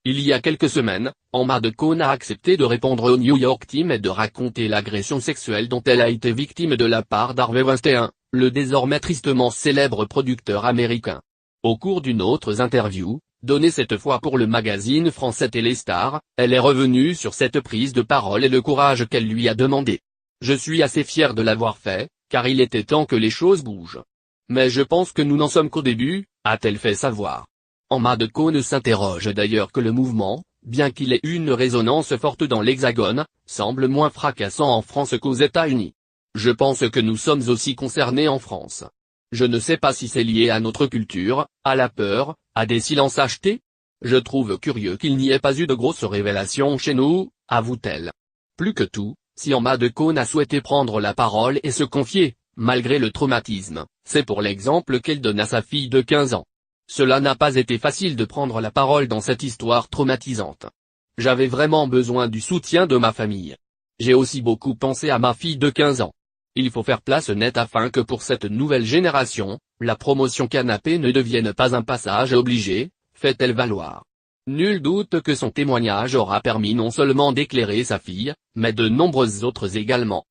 Il y a quelques semaines, Emma Decaune a accepté de répondre au New York Times et de raconter l'agression sexuelle dont elle a été victime de la part d'Harvey Weinstein, le désormais tristement célèbre producteur américain. Au cours d'une autre interview, donnée cette fois pour le magazine français Téléstar, elle est revenue sur cette prise de parole et le courage qu'elle lui a demandé. « Je suis assez fier de l'avoir fait, car il était temps que les choses bougent. Mais je pense que nous n'en sommes qu'au début », a-t-elle fait savoir. Emma Decaune s'interroge d'ailleurs que le mouvement, bien qu'il ait une résonance forte dans l'Hexagone, semble moins fracassant en France qu'aux États-Unis. « Je pense que nous sommes aussi concernés en France. Je ne sais pas si c'est lié à notre culture, à la peur, à des silences achetés. Je trouve curieux qu'il n'y ait pas eu de grosses révélations chez nous », avoue-t-elle. Plus que tout, si Emma Decaune a souhaité prendre la parole et se confier, malgré le traumatisme, c'est pour l'exemple qu'elle donne à sa fille de 15 ans. Cela n'a pas été facile de prendre la parole dans cette histoire traumatisante. J'avais vraiment besoin du soutien de ma famille. J'ai aussi beaucoup pensé à ma fille de 15 ans. Il faut faire place nette afin que pour cette nouvelle génération, la promotion canapé ne devienne pas un passage obligé, fait-elle valoir. Nul doute que son témoignage aura permis non seulement d'éclairer sa fille, mais de nombreuses autres également.